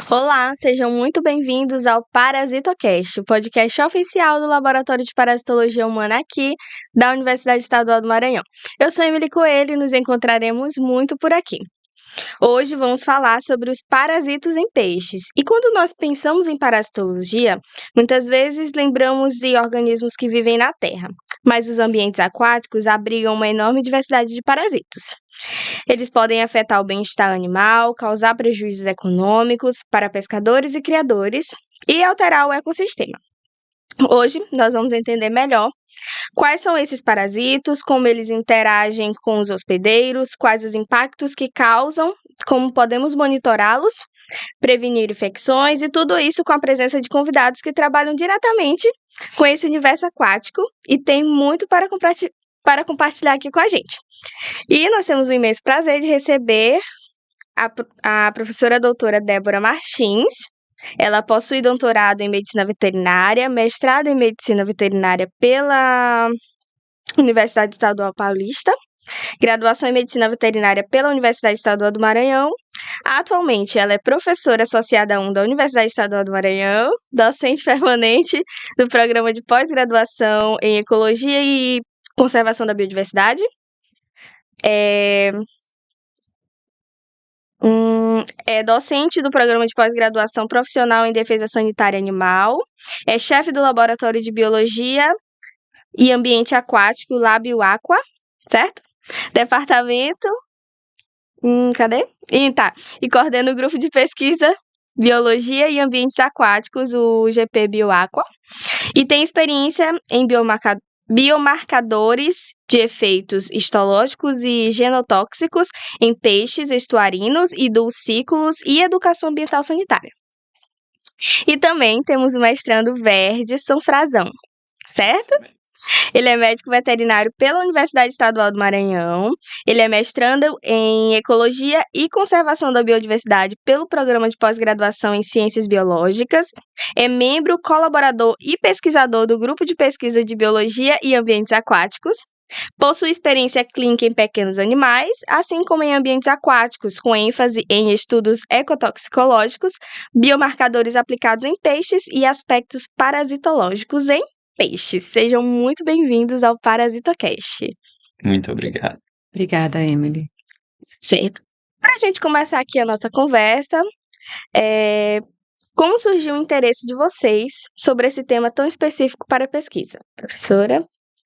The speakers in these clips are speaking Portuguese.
Olá, sejam muito bem-vindos ao Parasitocast, o podcast oficial do Laboratório de Parasitologia Humana aqui da Universidade Estadual do Maranhão. Eu sou Emily Coelho e nos encontraremos muito por aqui. Hoje vamos falar sobre os parasitos em peixes. E quando nós pensamos em parasitologia, muitas vezes lembramos de organismos que vivem na terra, mas os ambientes aquáticos abrigam uma enorme diversidade de parasitos. Eles podem afetar o bem-estar animal, causar prejuízos econômicos para pescadores e criadores e alterar o ecossistema. Hoje nós vamos entender melhor quais são esses parasitos, como eles interagem com os hospedeiros, quais os impactos que causam, como podemos monitorá-los, prevenir infecções e tudo isso com a presença de convidados que trabalham diretamente com esse universo aquático e tem muito para compartilhar aqui com a gente. E nós temos o imenso prazer de receber a professora doutora Débora Martins. Ela possui doutorado em Medicina Veterinária, mestrado em Medicina Veterinária pela Universidade Estadual Paulista, graduação em Medicina Veterinária pela Universidade Estadual do Maranhão. Atualmente, ela é professora associada 1 da Universidade Estadual do Maranhão, docente permanente do programa de pós-graduação em Ecologia e Conservação da Biodiversidade. É docente do programa de pós-graduação profissional em defesa sanitária animal, é chefe do laboratório de biologia e ambiente aquático LabioAqua, certo? Departamento, cadê? E coordena o grupo de pesquisa Biologia e Ambientes Aquáticos, o GP Bioaqua, e tem experiência em biomarcadores de efeitos histológicos e genotóxicos em peixes estuarinos e dulcícolos e educação ambiental sanitária. E também temos o mestrando Verdson Frazão, certo? Ele é médico veterinário pela Universidade Estadual do Maranhão. Ele é mestrando em Ecologia e Conservação da Biodiversidade pelo Programa de Pós-Graduação em Ciências Biológicas. É membro, colaborador e pesquisador do Grupo de Pesquisa de Biologia e Ambientes Aquáticos. Possui experiência clínica em pequenos animais, assim como em ambientes aquáticos, com ênfase em estudos ecotoxicológicos, biomarcadores aplicados em peixes e aspectos parasitológicos em peixes. Sejam muito bem-vindos ao Parasitocast. Muito obrigado. Obrigada, Emily. Certo. Para a gente começar aqui a nossa conversa, como surgiu o interesse de vocês sobre esse tema tão específico para a pesquisa? Professora,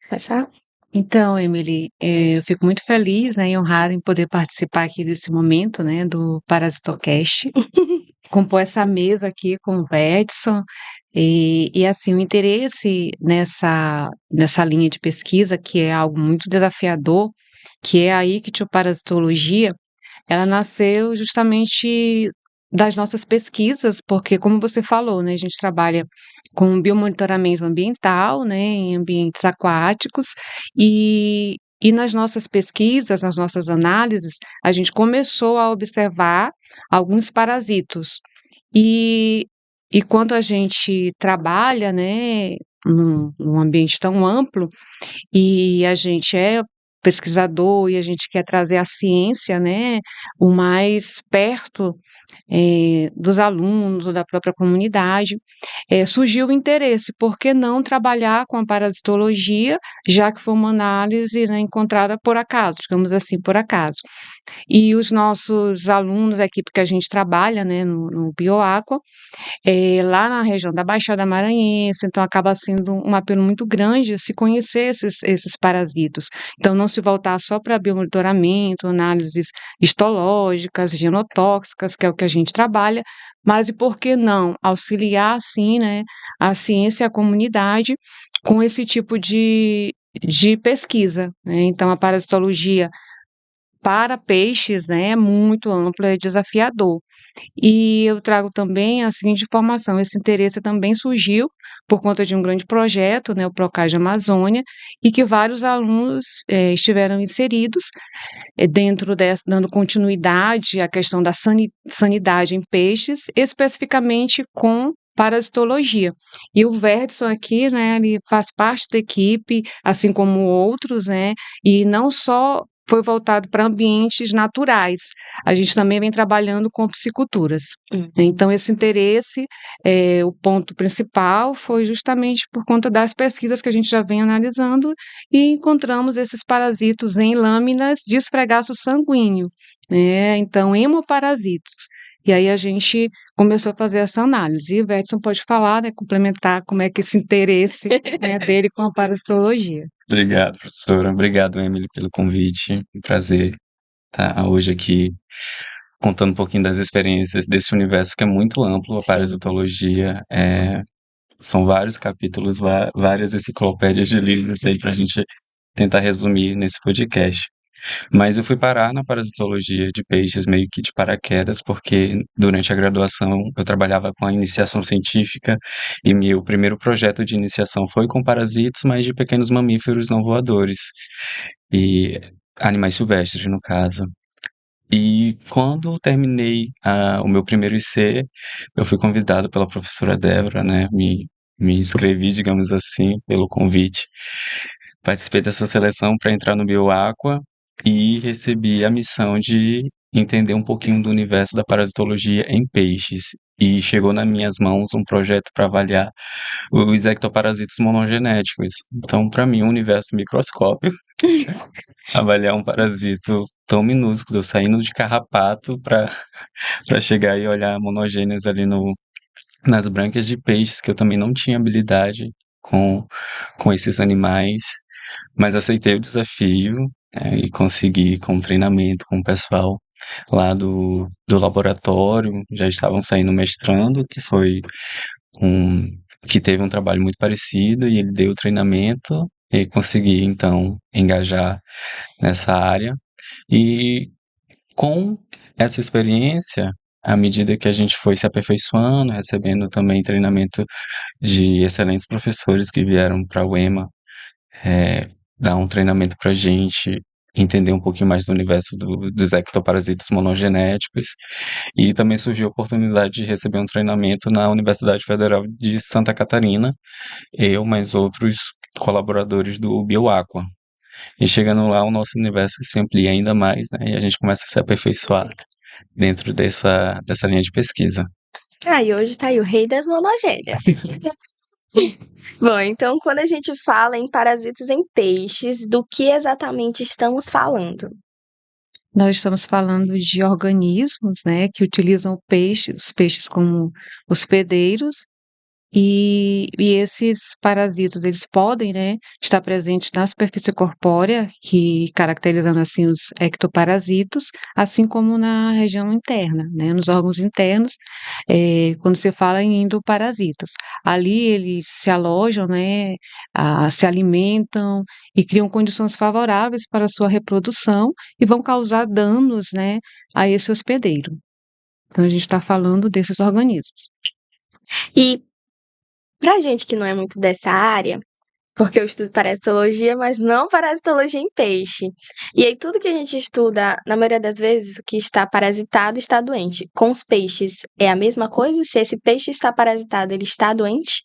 começar? Então, Emily, eu fico muito feliz, né, e honrada em poder participar aqui desse momento, né, do Parasitocast, compor essa mesa aqui com o Verdson, e assim, o interesse nessa linha de pesquisa, que é algo muito desafiador, que é a ictioparasitologia, ela nasceu justamente das nossas pesquisas, porque como você falou, né, a gente trabalha com biomonitoramento ambiental, né, em ambientes aquáticos, e nas nossas pesquisas, nas nossas análises, a gente começou a observar alguns parasitos. E quando a gente trabalha, né, num ambiente tão amplo, e a gente é pesquisador e a gente quer trazer a ciência, né, o mais perto dos alunos ou da própria comunidade, surgiu o interesse, por que não trabalhar com a parasitologia, já que foi uma análise, né, encontrada por acaso, digamos assim, por acaso. E os nossos alunos, a equipe que a gente trabalha, né, no Bioaqua, lá na região da Baixada Maranhense, então acaba sendo um apelo muito grande se conhecer esses parasitos. Então, não se voltar só para biomonitoramento, análises histológicas, genotóxicas, que é o que a gente trabalha, mas e por que não auxiliar, assim, né, a ciência e a comunidade com esse tipo de pesquisa, né? Então, a parasitologia para peixes, né, é muito amplo, é desafiador. E eu trago também a seguinte informação: esse interesse também surgiu por conta de um grande projeto, né, o Procage Amazônia, e que vários alunos estiveram inseridos dentro dando continuidade à questão da sanidade em peixes, especificamente com parasitologia. E o Verdson aqui, né, ele faz parte da equipe, assim como outros, né, e não só foi voltado para ambientes naturais. A gente também vem trabalhando com pisciculturas. Então, esse interesse, o ponto principal foi justamente por conta das pesquisas que a gente já vem analisando e encontramos esses parasitos em lâminas de esfregaço sanguíneo, né? Então, hemoparasitos. E aí a gente começou a fazer essa análise. E o Edson pode falar, né, complementar como é que esse interesse, né, dele com a parasitologia. Obrigado, professora. Obrigado, Emily, pelo convite. Um prazer estar hoje aqui contando um pouquinho das experiências desse universo que é muito amplo, a Sim. parasitologia. São vários capítulos, várias enciclopédias de livros aí para a gente tentar resumir nesse podcast. Mas eu fui parar na parasitologia de peixes meio que de paraquedas, porque durante a graduação eu trabalhava com a iniciação científica e meu primeiro projeto de iniciação foi com parasitos, mas de pequenos mamíferos não voadores e animais silvestres, no caso. E quando terminei o meu primeiro IC, eu fui convidado pela professora Débora, né? Me inscrevi, digamos assim, pelo convite. Participei dessa seleção para entrar no Bioaqua e recebi a missão de entender um pouquinho do universo da parasitologia em peixes. E chegou nas minhas mãos um projeto para avaliar os ectoparasitos monogenéticos. Então, para mim, um universo microscópico, avaliar um parasito tão minúsculo, saindo de carrapato para chegar e olhar monogênios ali nas brânquias de peixes, que eu também não tinha habilidade com esses animais, mas aceitei o desafio, e consegui, com treinamento com o pessoal lá do laboratório, já estavam saindo mestrando, que teve um trabalho muito parecido, e ele deu o treinamento, e consegui, então, engajar nessa área. E com essa experiência, à medida que a gente foi se aperfeiçoando, recebendo também treinamento de excelentes professores que vieram para o EMA, dar um treinamento para a gente entender um pouquinho mais do universo dos ectoparasitos monogenéticos, e também surgiu a oportunidade de receber um treinamento na Universidade Federal de Santa Catarina, eu mais outros colaboradores do Bioaqua. E chegando lá, o nosso universo se amplia ainda mais, né? E a gente começa a se aperfeiçoar dentro dessa linha de pesquisa. E hoje tá aí o rei das monogênias. Bom, então quando a gente fala em parasitos em peixes, do que exatamente estamos falando? Nós estamos falando de organismos, né, que utilizam os peixes como hospedeiros, e esses parasitos, eles podem, né, estar presentes na superfície corpórea, que caracterizando assim os ectoparasitos, assim como na região interna, né, nos órgãos internos, quando você fala em endoparasitos. Ali eles se alojam, né, se alimentam e criam condições favoráveis para a sua reprodução e vão causar danos, né, a esse hospedeiro. Então a gente está falando desses organismos. E pra gente que não é muito dessa área, porque eu estudo parasitologia, mas não parasitologia em peixe. E aí tudo que a gente estuda, na maioria das vezes, o que está parasitado está doente. Com os peixes é a mesma coisa? Se esse peixe está parasitado, ele está doente?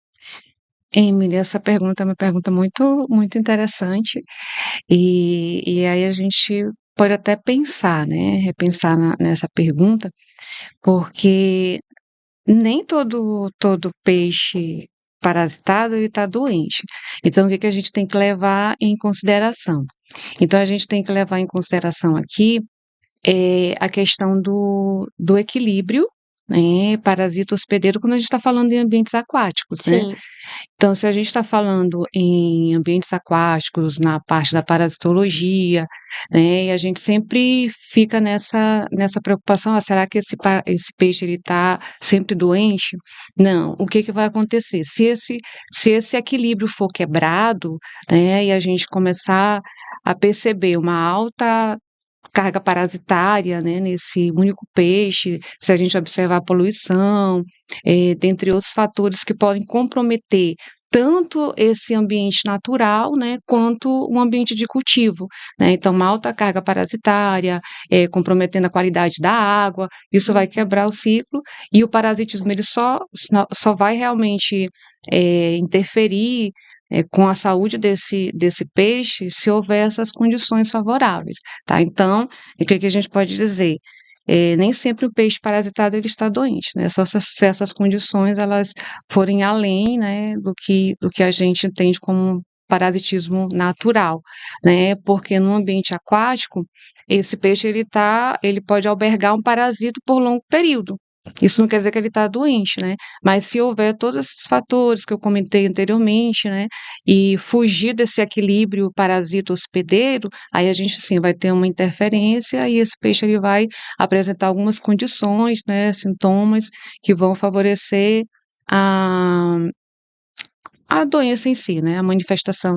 Emily, essa pergunta é uma pergunta muito, muito interessante, e aí a gente pode até pensar, né, repensar nessa pergunta, porque nem todo peixe parasitado ele está doente. Então, o que que a gente tem que levar em consideração? Então, a gente tem que levar em consideração aqui a questão do equilíbrio, né, parasita hospedeiro, quando a gente está falando em ambientes aquáticos, né? Sim. Então, se a gente está falando em ambientes aquáticos, na parte da parasitologia, né, e a gente sempre fica nessa preocupação, será que esse peixe ele está sempre doente? Não, o que que vai acontecer? Se esse equilíbrio for quebrado, né, e a gente começar a perceber uma alta carga parasitária, né, nesse único peixe, se a gente observar a poluição, dentre outros fatores que podem comprometer tanto esse ambiente natural, né, quanto o ambiente de cultivo, né. Então, uma alta carga parasitária, comprometendo a qualidade da água, isso vai quebrar o ciclo, e o parasitismo ele só vai realmente, interferir, com a saúde desse peixe se houver essas condições favoráveis, tá? Então, o que a gente pode dizer? Nem sempre o peixe parasitado ele está doente, né? Só se essas condições elas forem além, né, do que a gente entende como parasitismo natural, né? Porque no ambiente aquático, esse peixe ele pode albergar um parasito por longo período. Isso não quer dizer que ele está doente, né? Mas se houver todos esses fatores que eu comentei anteriormente, né, e fugir desse equilíbrio parasito hospedeiro, aí a gente sim vai ter uma interferência e esse peixe ele vai apresentar algumas condições, né, sintomas que vão favorecer a, a doença em si, né, a manifestação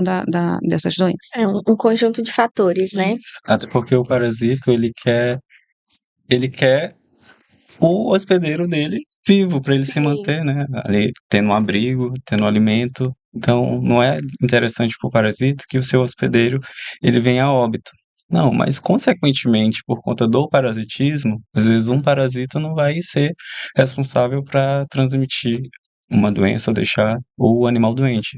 dessas doenças. É um conjunto de fatores, né? Isso. Até porque o parasito, ele quer o hospedeiro dele vivo, para ele se Sim. manter, né, ali tendo um abrigo, tendo um alimento. Então, não é interessante para o parasita que o seu hospedeiro ele venha a óbito. Não, mas consequentemente, por conta do parasitismo, às vezes um parasita não vai ser responsável para transmitir uma doença ou deixar o animal doente.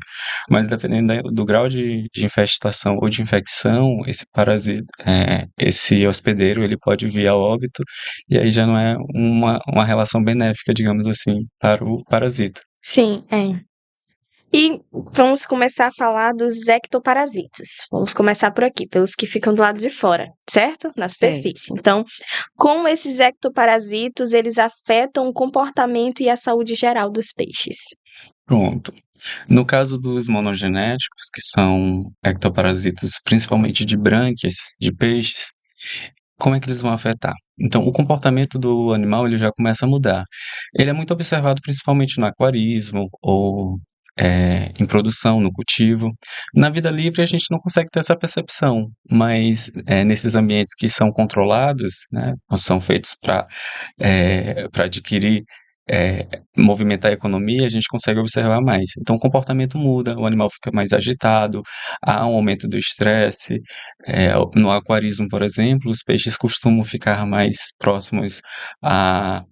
Mas dependendo do grau de infestação ou de infecção, esse parasita, esse hospedeiro, ele pode vir a óbito e aí já não é uma relação benéfica, digamos assim, para o parasita. Sim, é. E vamos começar a falar dos ectoparasitos. Vamos começar por aqui, pelos que ficam do lado de fora, certo? Na superfície. Então, como esses ectoparasitos, eles afetam o comportamento e a saúde geral dos peixes? Pronto. No caso dos monogenéticos, que são ectoparasitos principalmente de brânquias, de peixes, como é que eles vão afetar? Então, o comportamento do animal ele já começa a mudar. Ele é muito observado principalmente no aquarismo ou em produção, no cultivo. Na vida livre a gente não consegue ter essa percepção, mas nesses ambientes que são controlados, né, são feitos para adquirir, movimentar a economia, a gente consegue observar mais. Então, o comportamento muda, o animal fica mais agitado, há um aumento do estresse. No aquarismo, por exemplo, os peixes costumam ficar mais próximos à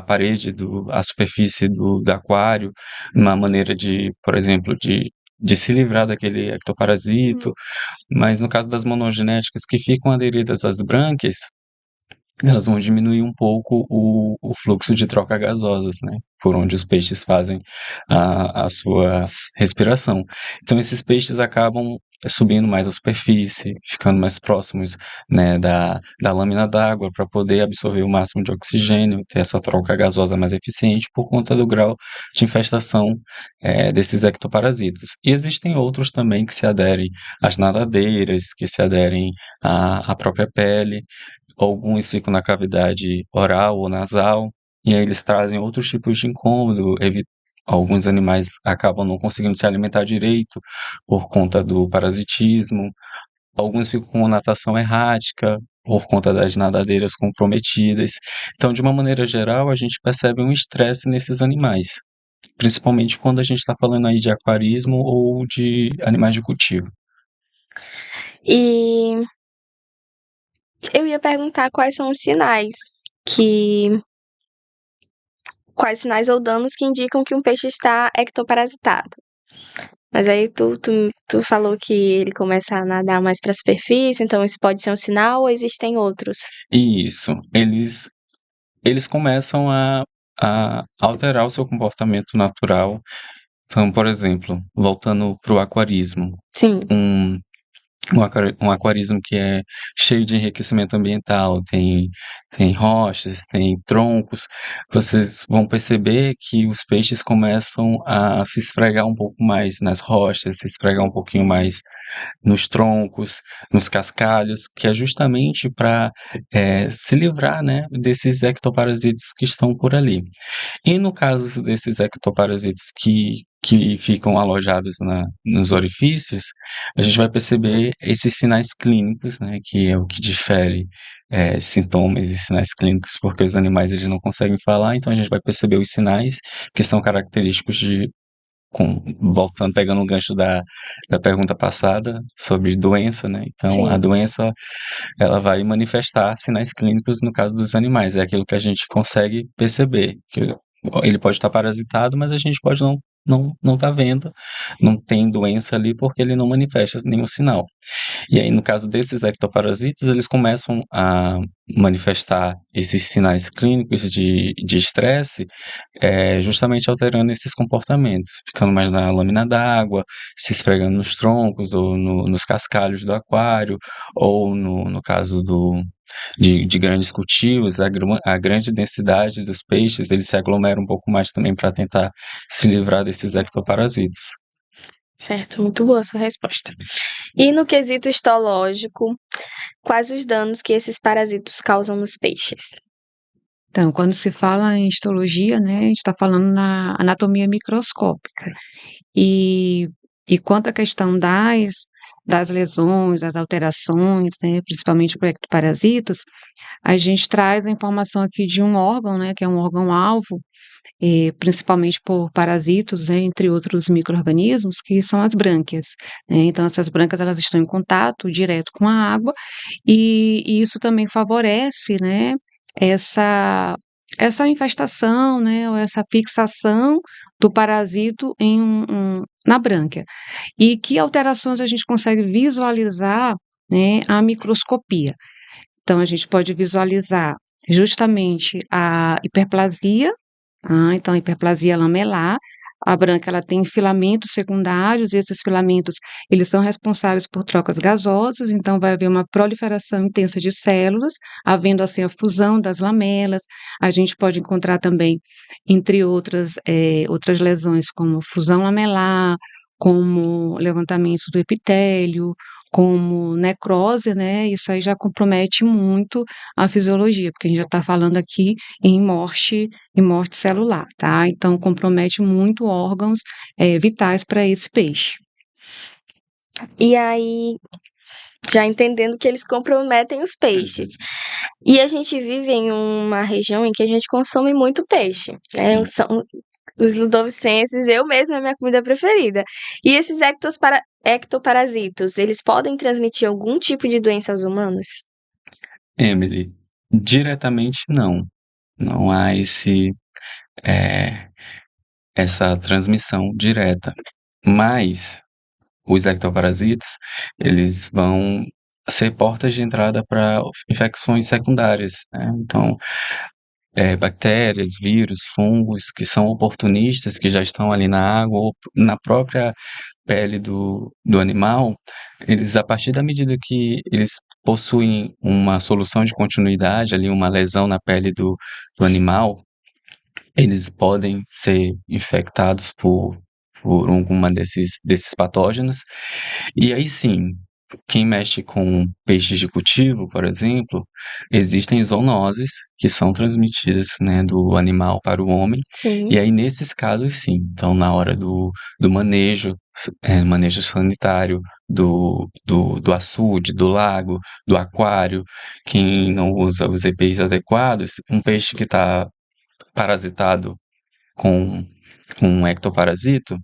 parede, à superfície do aquário, uma maneira de, por exemplo, de se livrar daquele ectoparasito. Mas no caso das monogenéticas que ficam aderidas às brânquias, elas vão diminuir um pouco o fluxo de troca gasosas, né, por onde os peixes fazem a sua respiração. Então esses peixes acabam subindo mais à superfície, ficando mais próximos, né, da lâmina d'água para poder absorver o máximo de oxigênio, ter essa troca gasosa mais eficiente por conta do grau de infestação desses ectoparasitas. E existem outros também que se aderem às nadadeiras, que se aderem à própria pele. Alguns ficam na cavidade oral ou nasal, e aí eles trazem outros tipos de incômodo. Alguns animais acabam não conseguindo se alimentar direito por conta do parasitismo. Alguns ficam com natação errática por conta das nadadeiras comprometidas. Então, de uma maneira geral, a gente percebe um estresse nesses animais, principalmente quando a gente está falando aí de aquarismo ou de animais de cultivo. E eu ia perguntar quais são os sinais quais sinais ou danos que indicam que um peixe está ectoparasitado. Mas aí tu falou que ele começa a nadar mais para a superfície, então isso pode ser um sinal ou existem outros? Isso, eles começam a alterar o seu comportamento natural. Então, por exemplo, voltando para o aquarismo, Sim. um aquarismo que é cheio de enriquecimento ambiental, tem rochas, tem troncos, vocês vão perceber que os peixes começam a se esfregar um pouco mais nas rochas, se esfregar um pouquinho mais nos troncos, nos cascalhos, que é justamente para se livrar, né, desses ectoparasitos que estão por ali. E no caso desses ectoparasitos que ficam alojados nos orifícios, a gente vai perceber esses sinais clínicos, né, que é o que difere sintomas e sinais clínicos, porque os animais eles não conseguem falar, então a gente vai perceber os sinais que são característicos voltando, pegando o gancho da pergunta passada sobre doença, né? Então, a Sim. doença, ela vai manifestar sinais clínicos no caso dos animais. É aquilo que a gente consegue perceber, que ele pode estar parasitado, mas a gente pode não está vendo, não tem doença ali porque ele não manifesta nenhum sinal. E aí, no caso desses ectoparasitas, eles começam a manifestar esses sinais clínicos de estresse, justamente alterando esses comportamentos, ficando mais na lâmina d'água, se esfregando nos troncos ou nos cascalhos do aquário, ou no caso de grandes cultivos, a grande densidade dos peixes, eles se aglomeram um pouco mais também para tentar se livrar desses ectoparasitas. Certo, muito boa a sua resposta. E no quesito histológico, quais os danos que esses parasitos causam nos peixes? Então, quando se fala em histologia, né, a gente está falando na anatomia microscópica. E, e quanto à questão das lesões, das alterações, né, principalmente para ectoparasitos, a gente traz a informação aqui de um órgão, né, que é um órgão-alvo, principalmente por parasitos, né, entre outros micro-organismos, que são as brânquias, né. Então, essas brânquias, elas estão em contato direto com a água, e isso também favorece, né, essa essa infestação, né, ou essa fixação do parasito na brânquia. E que alterações a gente consegue visualizar, né, a microscopia. Então, a gente pode visualizar justamente a hiperplasia, então a hiperplasia lamelar. A branca, ela tem filamentos secundários, e esses filamentos, eles são responsáveis por trocas gasosas, então vai haver uma proliferação intensa de células, havendo assim a fusão das lamelas. A gente pode encontrar também, entre outras lesões, como fusão lamelar, como levantamento do epitélio, como necrose, né? Isso aí já compromete muito a fisiologia, porque a gente já está falando aqui em morte celular, tá? Então compromete muito órgãos vitais para esse peixe. E aí, já entendendo que eles comprometem os peixes. E a gente vive em uma região em que a gente consome muito peixe, né? Sim. São os ludovicenses, eu mesma é a minha comida preferida. E esses ectoparasitos, eles podem transmitir algum tipo de doença aos humanos? Emily, diretamente não. Não há essa transmissão direta. Mas os ectoparasitas, eles vão ser portas de entrada para infecções secundárias, né? Então, bactérias, vírus, fungos que são oportunistas, que já estão ali na água ou na própria pele do animal, eles, a partir da medida que eles possuem uma solução de continuidade, ali uma lesão na pele do animal, eles podem ser infectados por alguma desses patógenos. E aí sim, quem mexe com peixes de cultivo, por exemplo, existem zoonoses que são transmitidas, né, do animal para o homem. Sim. E aí, nesses casos, sim. Então, na hora do manejo sanitário do açude, do lago, do aquário, quem não usa os EPIs adequados, um peixe que está parasitado com um ectoparasito,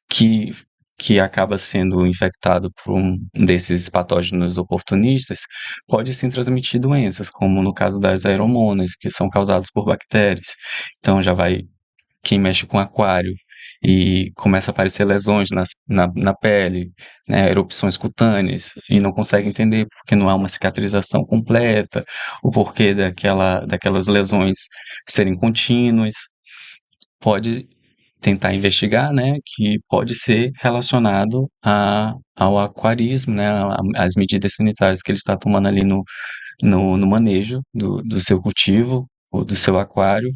que, que acaba sendo infectado por um desses patógenos oportunistas, pode sim transmitir doenças, como no caso das aeromonas, que são causadas por bactérias. Então já vai, quem mexe com aquário e começa a aparecer lesões na pele, né, erupções cutâneas, e não consegue entender porque não há uma cicatrização completa, o porquê daquelas lesões serem contínuas, pode tentar investigar, né, que pode ser relacionado ao aquarismo, né, às medidas sanitárias que ele está tomando ali no manejo do seu cultivo ou do seu aquário,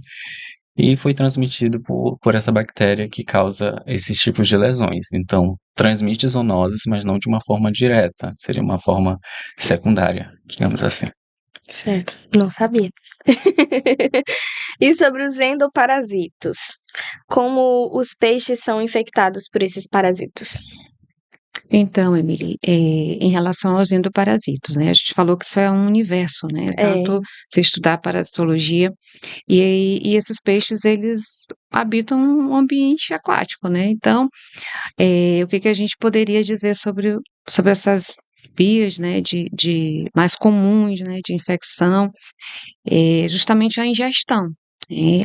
e foi transmitido por essa bactéria que causa esses tipos de lesões. Então, transmite zoonoses, mas não de uma forma direta, seria uma forma secundária, digamos assim. Certo, não sabia. E sobre os endoparasitos, como os peixes são infectados por esses parasitos? Então, Emily, em relação aos endoparasitos, né? A gente falou que isso é um universo, né? Tanto você estudar parasitologia, e esses peixes, eles habitam um ambiente aquático, né? Então, o que a gente poderia dizer sobre essas vias, né, mais comuns, né, de infecção, justamente a ingestão.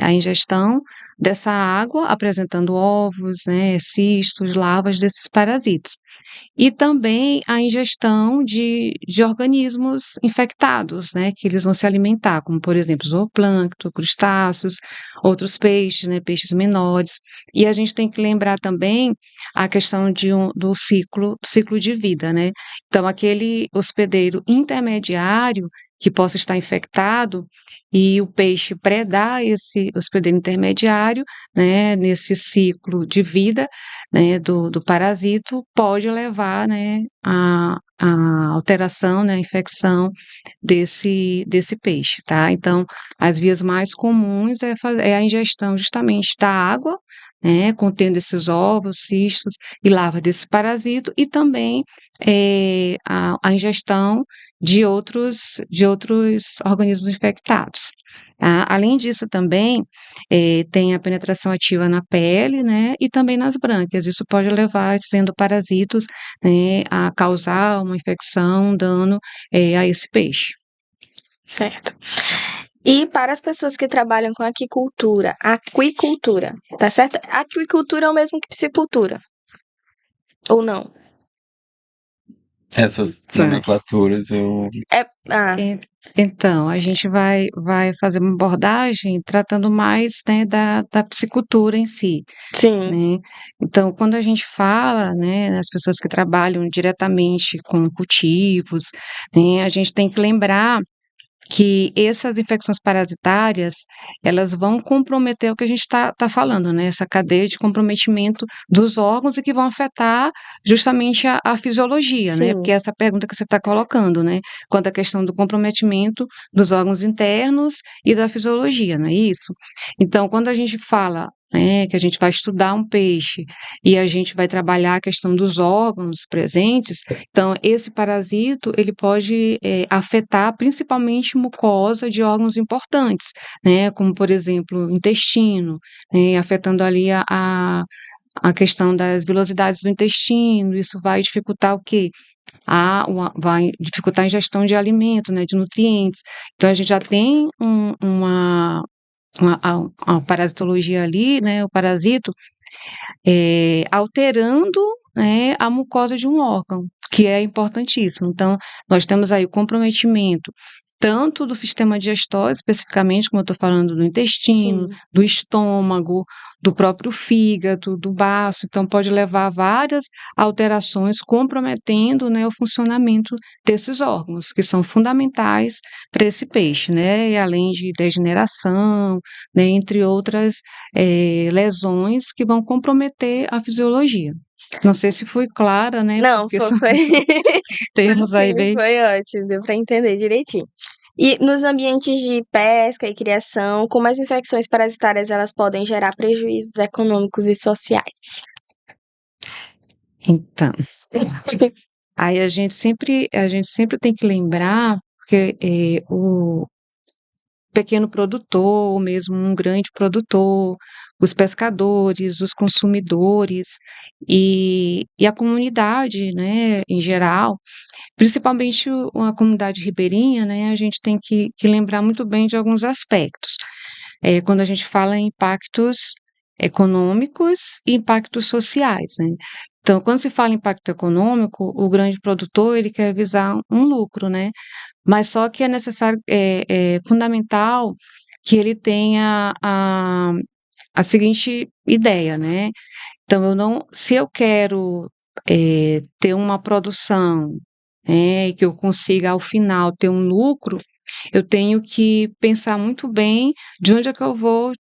A ingestão dessa água, apresentando ovos, né, cistos, larvas desses parasitas. E também a ingestão de organismos infectados, né, que eles vão se alimentar, como, por exemplo, zooplâncton, crustáceos, outros peixes, né, peixes menores. E a gente tem que lembrar também a questão do ciclo de vida, né? Então, aquele hospedeiro intermediário que possa estar infectado e o peixe predar esse hospedeiro intermediário, né, nesse ciclo de vida, né, do parasito, pode levar, né, a alteração, né, a infecção desse peixe, tá? Então, as vias mais comuns é a ingestão justamente da água, né, contendo esses ovos, cistos e larvas desse parasito, e também a ingestão de outros organismos infectados. Tá? Além disso, também tem a penetração ativa na pele, né, e também nas brânquias. Isso pode levar, sendo parasitos, né, a causar uma infecção, um dano a esse peixe. Certo. E para as pessoas que trabalham com aquicultura, tá certo? Aquicultura é o mesmo que piscicultura, ou não? Essas Tá. nomenclaturas eu Então, a gente vai fazer uma abordagem tratando mais, né, da piscicultura em si, sim, né? Então, quando a gente fala, né, as pessoas que trabalham diretamente com cultivos, né, a gente tem que lembrar que essas infecções parasitárias, elas vão comprometer o que a gente está falando, né? Essa cadeia de comprometimento dos órgãos e que vão afetar justamente a fisiologia, né? sim, Porque é essa pergunta que você está colocando, né? Quanto à questão do comprometimento dos órgãos internos e da fisiologia, não é isso? Então, quando a gente fala, né, que a gente vai estudar um peixe e a gente vai trabalhar a questão dos órgãos presentes, então esse parasito ele pode afetar principalmente mucosa de órgãos importantes, né, como por exemplo intestino, né, afetando ali a questão das vilosidades do intestino. Isso vai dificultar o quê? Vai dificultar a ingestão de alimento, né, de nutrientes. Então a gente já tem uma parasitologia ali, né, o parasito, alterando, né, a mucosa de um órgão, que é importantíssimo. Então, nós temos aí o comprometimento tanto do sistema digestório, especificamente, como eu estou falando, do intestino, sim. do estômago, do próprio fígado, do baço. Então, pode levar a várias alterações, comprometendo, né, o funcionamento desses órgãos, que são fundamentais para esse peixe, né, e além de degeneração, né, entre outras lesões que vão comprometer a fisiologia. Não sei se fui clara, né? Não, Porque foi, são foi, termos aí sim, bem. foi ótimo, deu para entender direitinho. E nos ambientes de pesca e criação, como as infecções parasitárias elas podem gerar prejuízos econômicos e sociais? Então, aí a gente sempre tem que lembrar que o pequeno produtor, ou mesmo um grande produtor, os pescadores, os consumidores e a comunidade, né, em geral, principalmente a comunidade ribeirinha, né, a gente tem que lembrar muito bem de alguns aspectos. Quando a gente fala em impactos econômicos e impactos sociais, né. Então, quando se fala em impacto econômico, o grande produtor ele quer visar um lucro, né, mas só que é necessário, é fundamental que ele tenha a seguinte ideia, né. Então se eu quero, ter uma produção, e que eu consiga ao final ter um lucro, eu tenho que pensar muito bem de onde é que eu vou,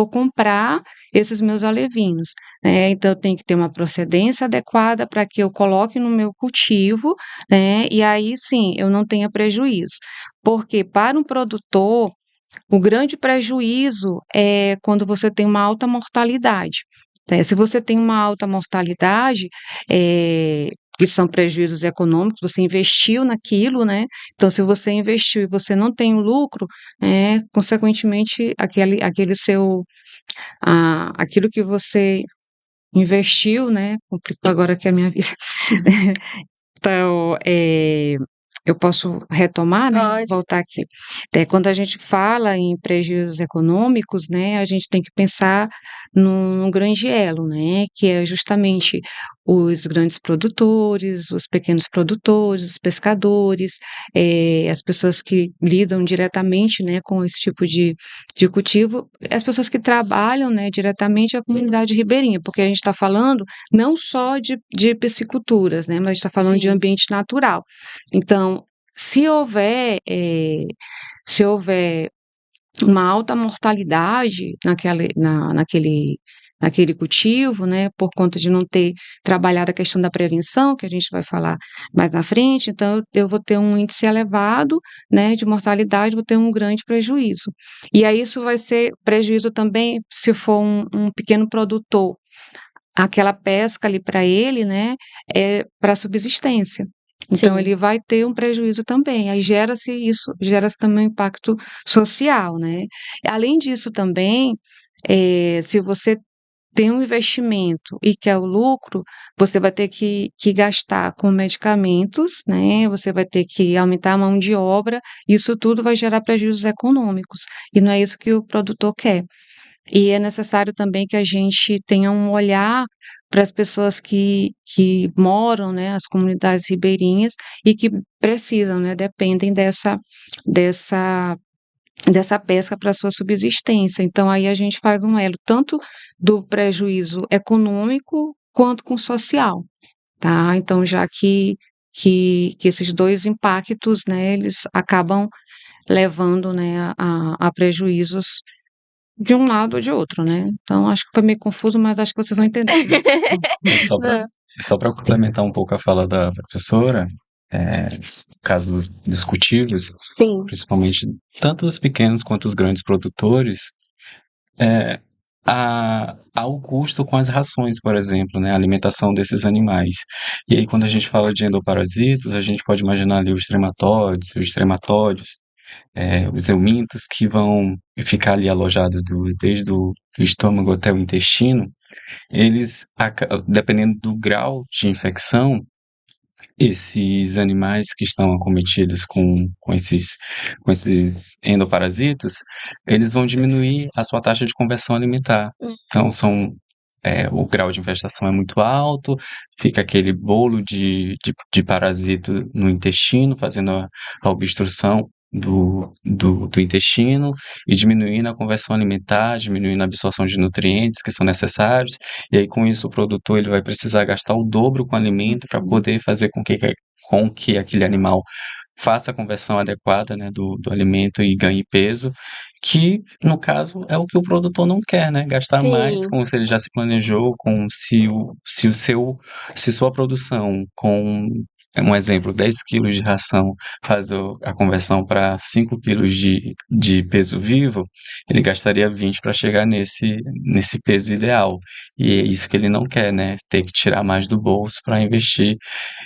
comprar esses meus alevinos, né. Então eu tenho que ter uma procedência adequada para que eu coloque no meu cultivo, né, e aí sim, eu não tenha prejuízo. Porque para um produtor, o grande prejuízo é quando você tem uma alta mortalidade, né. Se você tem uma alta mortalidade, que são prejuízos econômicos, você investiu naquilo, né, então se você investiu e você não tem o lucro, consequentemente aquele seu aquilo que você investiu, né, complicou agora aqui a minha vida. Então, Eu posso retomar, né, Pode. voltar aqui. Quando a gente fala em prejuízos econômicos, né, a gente tem que pensar num grande elo, né, que é justamente os grandes produtores, os pequenos produtores, os pescadores, as pessoas que lidam diretamente, né, com esse tipo de cultivo, as pessoas que trabalham, né, diretamente a comunidade ribeirinha, porque a gente está falando não só de pisciculturas, né, mas a gente está falando de Sim. ambiente natural. Então, se houver, se houver uma alta mortalidade naquele cultivo, né, por conta de não ter trabalhado a questão da prevenção, que a gente vai falar mais na frente, então eu vou ter um índice elevado, né, de mortalidade, vou ter um grande prejuízo. E aí isso vai ser prejuízo também se for um pequeno produtor, aquela pesca ali para ele, né, é para subsistência. Então Sim. ele vai ter um prejuízo também. Aí gera-se também um impacto social, né. Além disso também, se você tem um investimento e quer o lucro, você vai ter que gastar com medicamentos, né, você vai ter que aumentar a mão de obra, isso tudo vai gerar prejuízos econômicos, e não é isso que o produtor quer. E é necessário também que a gente tenha um olhar para as pessoas que moram, né, as comunidades ribeirinhas e que precisam, né, dependem dessa dessa pesca para sua subsistência. Então aí a gente faz um elo tanto do prejuízo econômico quanto com o social, tá. Então já que esses 2 impactos, né, eles acabam levando, né, a prejuízos de um lado ou de outro, né. Então acho que foi meio confuso, mas acho que vocês vão entender. E só para Não. só para complementar um pouco a fala da professora, no caso dos cultivos, Sim. principalmente tanto os pequenos quanto os grandes produtores, eh, há o custo com as rações, por exemplo, né, a alimentação desses animais. E aí quando a gente fala de endoparasitas, a gente pode imaginar ali os trematóides, os eumintos que vão ficar ali alojados desde o do estômago até o intestino, eles, dependendo do grau de infecção, esses animais que estão acometidos com esses endoparasitos, eles vão diminuir a sua taxa de conversão alimentar. Hum. Então, o grau de infestação é muito alto, fica aquele bolo de parasito no intestino, fazendo a obstrução do intestino e diminuindo a conversão alimentar, diminuindo a absorção de nutrientes que são necessários. E aí, com isso, o produtor ele vai precisar gastar o dobro com o alimento para poder fazer com que aquele animal faça a conversão adequada, né, do alimento e ganhe peso, que, no caso, é o que o produtor não quer, né? Gastar mais, Sim. como se ele já se planejou, se sua produção com, um exemplo, 10 quilos de ração faz a conversão para 5 quilos de peso vivo, ele gastaria 20 para chegar nesse peso ideal. E é isso que ele não quer, né? Ter que tirar mais do bolso para investir.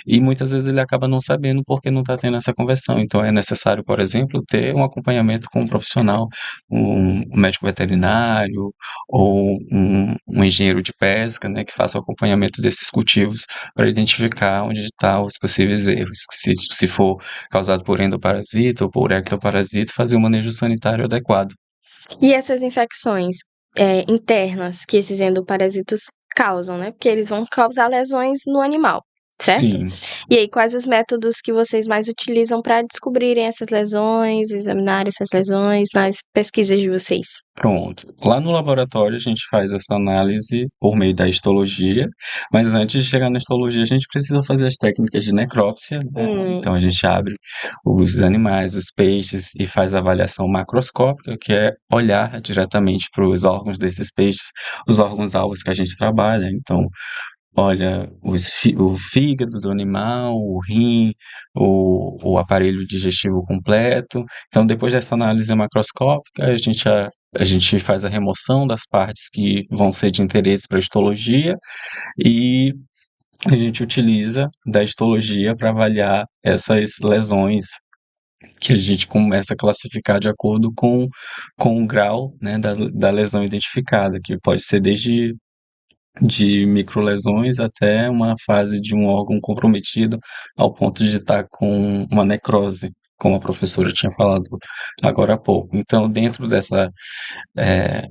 E muitas vezes ele acaba não sabendo porque não está tendo essa conversão. Então é necessário, por exemplo, ter um acompanhamento com um profissional, um médico veterinário ou um engenheiro de pesca, né, que faça o acompanhamento desses cultivos para identificar onde estão os possíveis erros. Se for causado por endoparasita ou por ectoparasita, fazer o manejo sanitário adequado. E essas infecções, internas que esses endoparasitos causam, né, porque eles vão causar lesões no animal, certo? Sim. E aí, quais os métodos que vocês mais utilizam para descobrirem essas lesões, examinar essas lesões nas pesquisas de vocês? Pronto. Lá no laboratório a gente faz essa análise por meio da histologia, mas antes de chegar na histologia a gente precisa fazer as técnicas de necrópsia, né? Hum. Então a gente abre os animais, os peixes e faz a avaliação macroscópica, que é olhar diretamente para os órgãos desses peixes, os órgãos-alvos que a gente trabalha. Então, olha o fígado do animal, o rim, o aparelho digestivo completo. Então, depois dessa análise macroscópica, a gente faz a remoção das partes que vão ser de interesse para a histologia e a gente utiliza da histologia para avaliar essas lesões que a gente começa a classificar de acordo com o grau, né, da lesão identificada, que pode ser desde de microlesões até uma fase de um órgão comprometido ao ponto de estar com uma necrose, como a professora tinha falado agora há pouco. Então, dentro eh,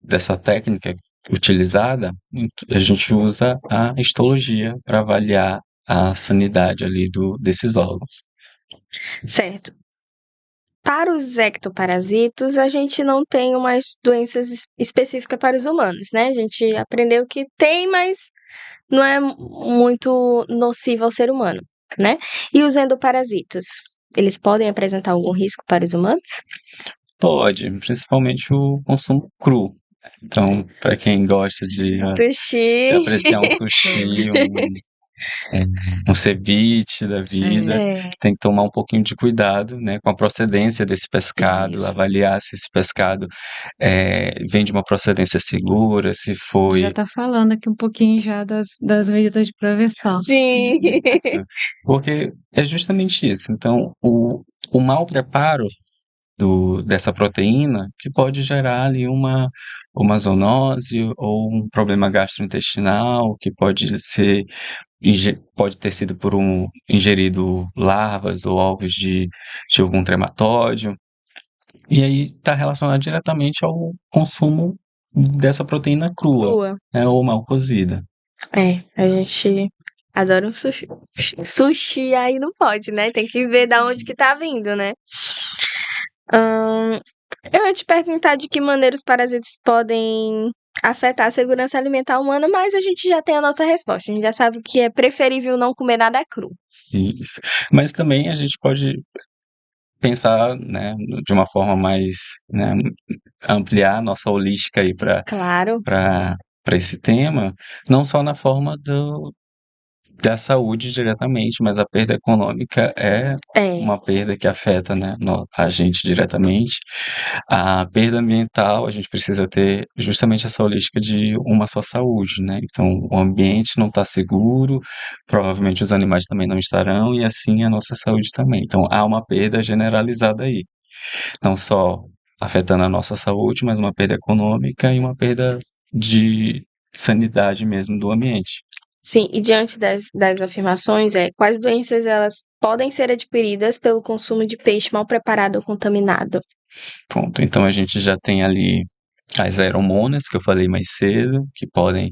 dessa técnica utilizada, a gente usa a histologia para avaliar a sanidade ali desses órgãos. Certo. Para os ectoparasitos, a gente não tem umas doenças específicas para os humanos, né? A gente aprendeu que tem, mas não é muito nocivo ao ser humano, né? E os endoparasitos, eles podem apresentar algum risco para os humanos? Pode, principalmente o consumo cru. Então, para quem gosta de Sushi. apreciar um sushi, um ceviche da vida, É, tem que tomar um pouquinho de cuidado, né, com a procedência desse pescado, Isso. avaliar se esse pescado vem de uma procedência segura, se Já foi está falando aqui um pouquinho já das medidas de prevenção. sim. isso, porque é justamente isso. Então, o mau preparo dessa proteína que pode gerar ali uma zoonose ou um problema gastrointestinal, que pode ter sido por ingerido larvas ou ovos de algum trematóide. E aí está relacionado diretamente ao consumo dessa proteína crua, Crua. né, ou mal cozida. É, a gente adora um sushi. Sushi aí não pode, né? Tem que ver da onde que tá vindo, né? Eu ia te perguntar de que maneira os parasitas podem afetar a segurança alimentar humana, mas a gente já tem a nossa resposta. A gente já sabe que é preferível não comer nada cru. Isso. Mas também a gente pode pensar, né, de uma forma mais, né, ampliar a nossa holística aí Claro. para esse tema, não só na forma da saúde diretamente, mas a perda econômica é É, uma perda que afeta, né, a gente diretamente. A perda ambiental, a gente precisa ter justamente essa holística de uma só saúde, né? Então, o ambiente não está seguro, provavelmente os animais também não estarão, e assim a nossa saúde também. Então, há uma perda generalizada aí, não só afetando a nossa saúde, mas uma perda econômica e uma perda de sanidade mesmo do ambiente. sim. E diante das afirmações, quais doenças elas podem ser adquiridas pelo consumo de peixe mal preparado ou contaminado? Pronto, então a gente já tem ali as aeromonas, que eu falei mais cedo, que podem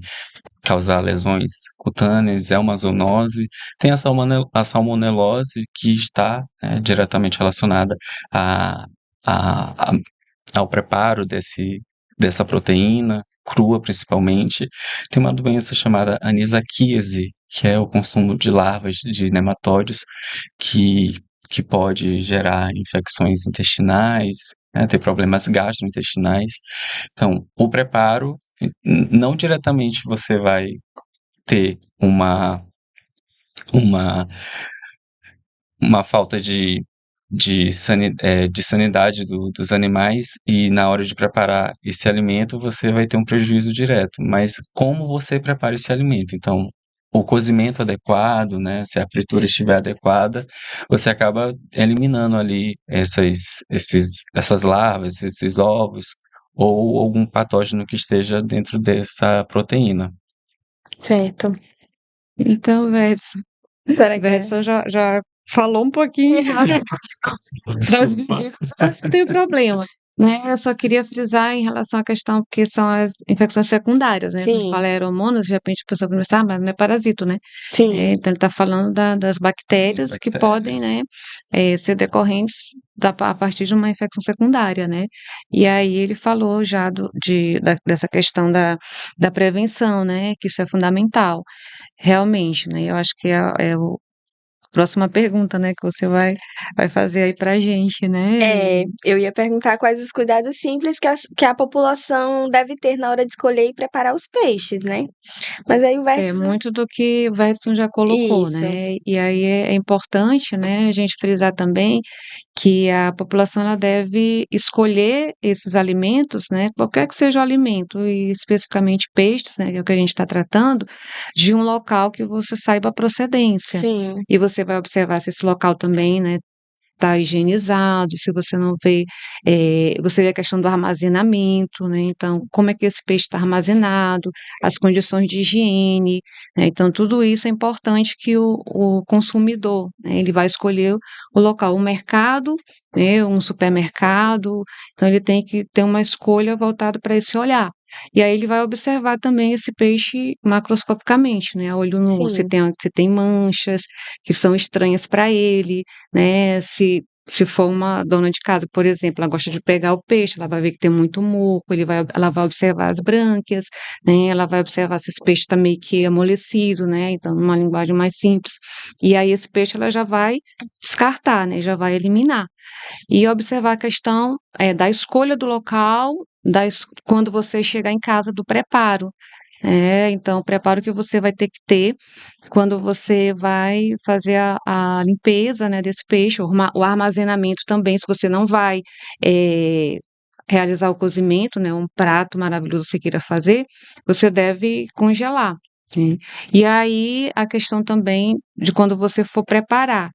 causar lesões cutâneas, é uma zoonose. Tem a salmonelose, que está, né, diretamente relacionada a, a, a- ao preparo dessa proteína, crua principalmente. Tem uma doença chamada anisakíase, que é o consumo de larvas de nematóides, que, que pode gerar infecções intestinais, né, ter problemas gastrointestinais. Então, o preparo, não diretamente você vai ter uma, uma falta de sanidade dos animais, e na hora de preparar esse alimento você vai ter um prejuízo direto. Mas como você prepara esse alimento? Então, o cozimento adequado, né, se a fritura estiver adequada, você acaba eliminando ali essas larvas, esses ovos, ou algum patógeno que esteja dentro dessa proteína. Certo. Então, Verso, Será que é? Verso já falou um pouquinho já das medidas, mas não tem problema. Né? Eu só queria frisar em relação à questão, porque são as infecções secundárias, né? Quando Sim, fala aeromonas, de repente a pessoa pensa, mas não é parasito, né? sim. Então ele está falando das bactérias que podem, né, ser decorrentes a partir de uma infecção secundária, né? E aí ele falou já dessa questão da prevenção, né? Que isso é fundamental, realmente, né? Eu acho que é a próxima pergunta, né, que você vai fazer aí pra gente, né? Eu ia perguntar quais os cuidados simples que a população deve ter na hora de escolher e preparar os peixes, né? Mas aí o É verso. muito do que o Verson já colocou, Isso. né? E aí é importante, né, a gente frisar também que a população ela deve escolher esses alimentos, né, qualquer que seja o alimento, e especificamente peixes, né, que é o que a gente está tratando, de um local que você saiba a procedência. Sim. E você vai observar se esse local também, né, está higienizado, se você não vê, você vê a questão do armazenamento, né? Então, como é que esse peixe está armazenado, as condições de higiene, né? Então, tudo isso é importante que o consumidor, né, ele vai escolher o local, o mercado, né, um supermercado, então ele tem que ter uma escolha voltada para esse olhar. E aí ele vai observar também esse peixe macroscopicamente, né, a olho nu, Sim, se tem manchas que são estranhas para ele, né, se for uma dona de casa, por exemplo, ela gosta de pegar o peixe, ela vai ver que tem muito muco, ela vai observar as brânquias, né, ela vai observar se esse peixe está meio que amolecido, né, então numa linguagem mais simples. E aí esse peixe ela já vai descartar, né, já vai eliminar. E observar a questão da escolha do local, quando você chegar em casa, do preparo. Então, o preparo que você vai ter que ter quando você vai fazer a limpeza, né, desse peixe, o armazenamento também, se você não vai eh, realizar o cozimento, né, um prato maravilhoso que você queira fazer, você deve congelar. Né? E aí, a questão também de quando você for preparar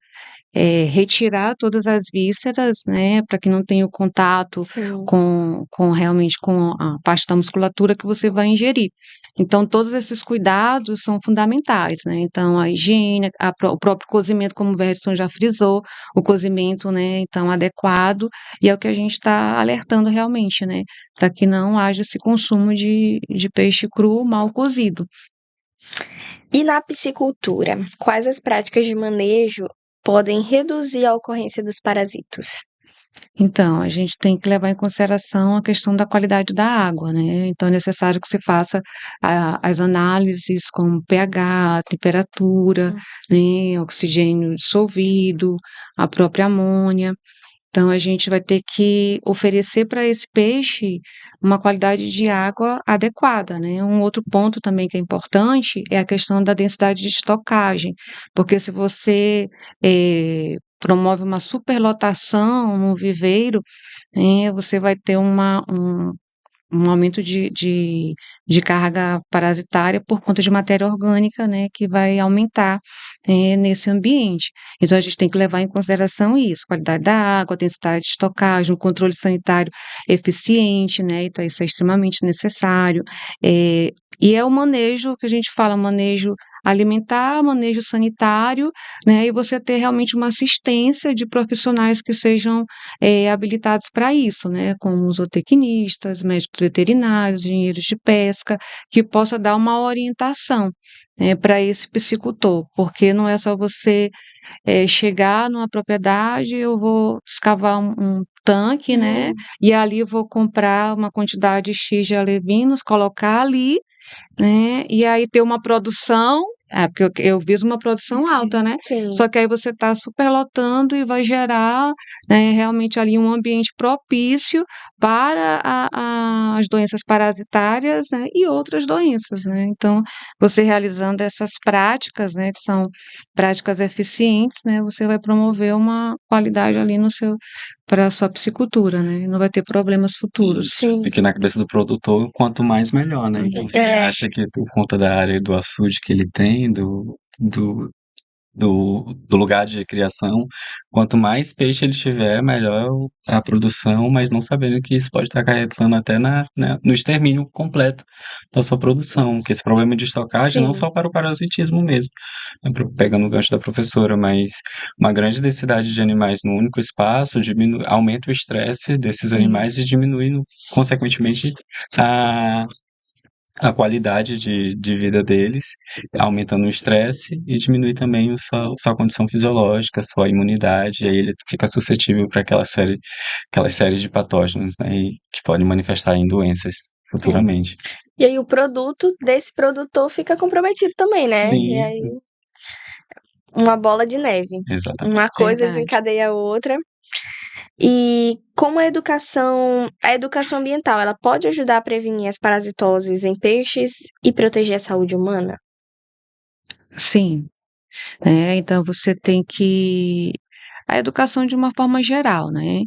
retirar todas as vísceras, né, para que não tenha o contato sim. com realmente com a parte da musculatura que você vai ingerir. Então, todos esses cuidados são fundamentais, né? Então, a higiene, o próprio cozimento, como o Verson já frisou, o cozimento, né, então, adequado, e é o que a gente está alertando realmente, né, para que não haja esse consumo de peixe cru mal cozido. E na piscicultura, quais as práticas de manejo podem reduzir a ocorrência dos parasitos? Então, a gente tem que levar em consideração a questão da qualidade da água, né? Então, é necessário que se faça as análises como pH, temperatura, né, oxigênio dissolvido, a própria amônia. Então, a gente vai ter que oferecer para esse peixe uma qualidade de água adequada, né? Um outro ponto também que é importante é a questão da densidade de estocagem, porque se você promove uma superlotação no viveiro, você vai ter um aumento de carga parasitária por conta de matéria orgânica, né, que vai aumentar nesse ambiente. Então, a gente tem que levar em consideração isso, qualidade da água, densidade de estocagem, um controle sanitário eficiente, né, então isso é extremamente necessário. E é o manejo que a gente fala, manejo alimentar, manejo sanitário, né, e você ter realmente uma assistência de profissionais que sejam habilitados para isso, né, como zootecnistas, médicos veterinários, engenheiros de pesca, que possa dar uma orientação, para esse piscicultor, porque não é só você chegar numa propriedade, eu vou escavar um tanque, né, e ali eu vou comprar uma quantidade X de alevinos, colocar ali, né, e aí ter uma produção, porque eu viso uma produção alta, né? Sim, Só que aí você está superlotando e vai gerar, né, realmente ali um ambiente propício para as doenças parasitárias, né, e outras doenças, né? Então, você realizando essas práticas, né, que são práticas eficientes, né, você vai promover uma qualidade ali no seu para a sua piscicultura, né? Não vai ter problemas futuros. Isso, sim. porque na cabeça do produtor, quanto mais melhor, né? Porque ele É, acha que por conta da área do açude que ele tem, do lugar de criação, quanto mais peixe ele tiver, melhor a produção, mas não sabendo que isso pode estar acarretando até no extermínio completo da sua produção, que esse problema de estocagem não sim, só para o parasitismo mesmo, pegando o gancho da professora, mas uma grande densidade de animais no único espaço aumenta o estresse desses animais e diminui, consequentemente, a a qualidade de vida deles, aumentando o estresse e diminui também sua condição fisiológica, sua imunidade, e aí ele fica suscetível para aquelas séries de patógenos, né, que podem manifestar em doenças futuramente. e aí o produto desse produtor fica comprometido também, né? E Sim, aí uma bola de neve. Uma exatamente. coisa Verdade. desencadeia a outra. E como a educação ambiental, ela pode ajudar a prevenir as parasitoses em peixes e proteger a saúde humana? Sim, então você tem que a educação de uma forma geral, né?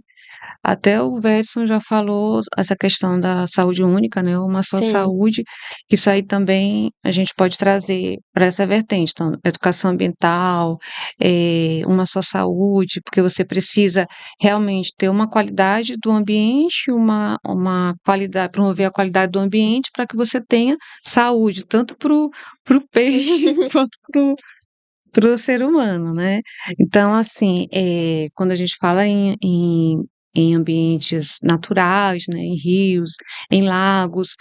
Até o Wedson já falou essa questão da saúde única, né? Uma só Sim. saúde, que isso aí também a gente pode trazer para essa vertente. Então, educação ambiental, uma só saúde, porque você precisa realmente ter uma qualidade do ambiente, uma qualidade, promover a qualidade do ambiente para que você tenha saúde, tanto para o peixe quanto para o ser humano, né? Então, assim, quando a gente fala em ambientes naturais, né, em rios, em lagos,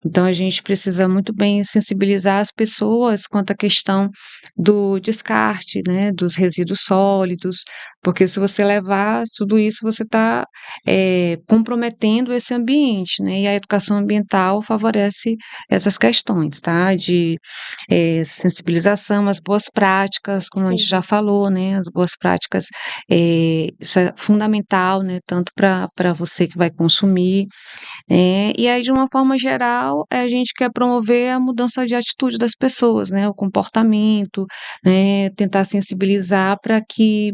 então a gente precisa muito bem sensibilizar as pessoas quanto à questão do descarte, né, dos resíduos sólidos, porque se você levar tudo isso, você está comprometendo esse ambiente, né? E a educação ambiental favorece essas questões, tá? De sensibilização, as boas práticas, como a gente já Sim. falou, né? As boas práticas, isso é fundamental, né? Tanto para você que vai consumir, e aí, de uma forma geral, a gente quer promover a mudança de atitude das pessoas, né? O comportamento, né? Tentar sensibilizar para que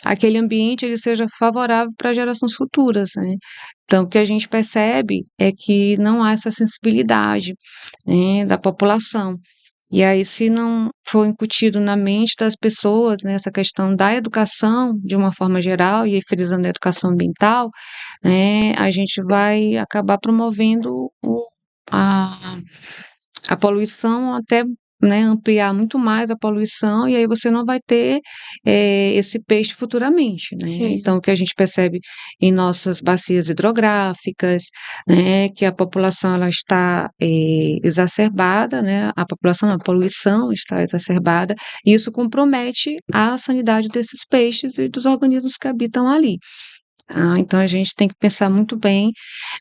aquele ambiente ele seja favorável para gerações futuras, né? Então, o que a gente percebe é que não há essa sensibilidade, né, da população. E aí, se não for incutido na mente das pessoas, né, essa questão da educação, de uma forma geral, e aí frisando a educação ambiental, né, a gente vai acabar promovendo a, a poluição até, né, ampliar muito mais a poluição, e aí você não vai ter esse peixe futuramente, né? Sim. Então, o que a gente percebe em nossas bacias hidrográficas, né, que a população ela está exacerbada, né? A população, a poluição está exacerbada, e isso compromete a sanidade desses peixes e dos organismos que habitam ali. Então a gente tem que pensar muito bem,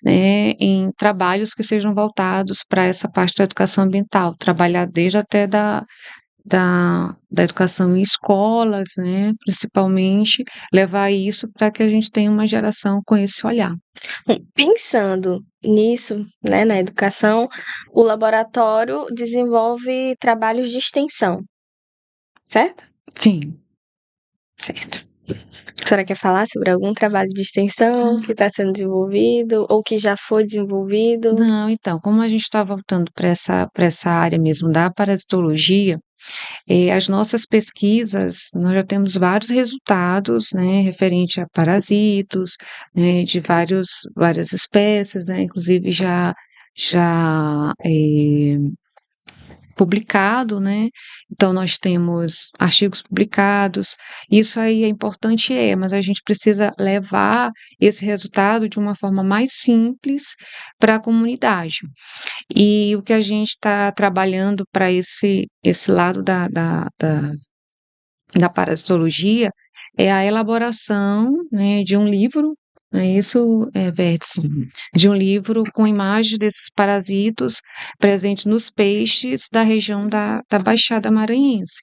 né, em trabalhos que sejam voltados para essa parte da educação ambiental, trabalhar desde até da educação em escolas, né, principalmente, levar isso para que a gente tenha uma geração com esse olhar. Bom, pensando nisso, né, na educação, o laboratório desenvolve trabalhos de extensão, certo? Sim. Certo. A senhora quer falar sobre algum trabalho de extensão que está sendo desenvolvido ou que já foi desenvolvido? Não, então, como a gente está voltando para essa área mesmo da parasitologia, as nossas pesquisas, nós já temos vários resultados, né, referente a parasitos, né, de várias espécies, né, inclusive já publicado, né? Então nós temos artigos publicados. Isso aí é importante, mas a gente precisa levar esse resultado de uma forma mais simples para a comunidade. E o que a gente está trabalhando para esse lado da parasitologia é a elaboração, né, de um livro, não é isso, Vértice? De um livro com imagens desses parasitos presentes nos peixes da região da Baixada Maranhense,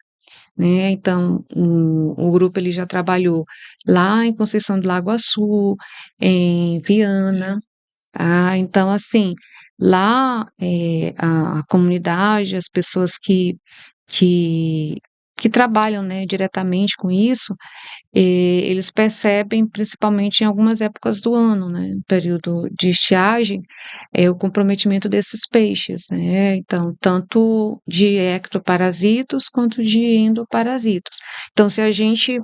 né? Então, o grupo ele já trabalhou lá em Conceição do Lago Açu, em Viana, tá? Então, assim, lá a comunidade, as pessoas que, que trabalham, né, diretamente com isso, eles percebem, principalmente em algumas épocas do ano, né, no período de estiagem, o comprometimento desses peixes, né, então, tanto de ectoparasitos quanto de endoparasitos. Então, se a gente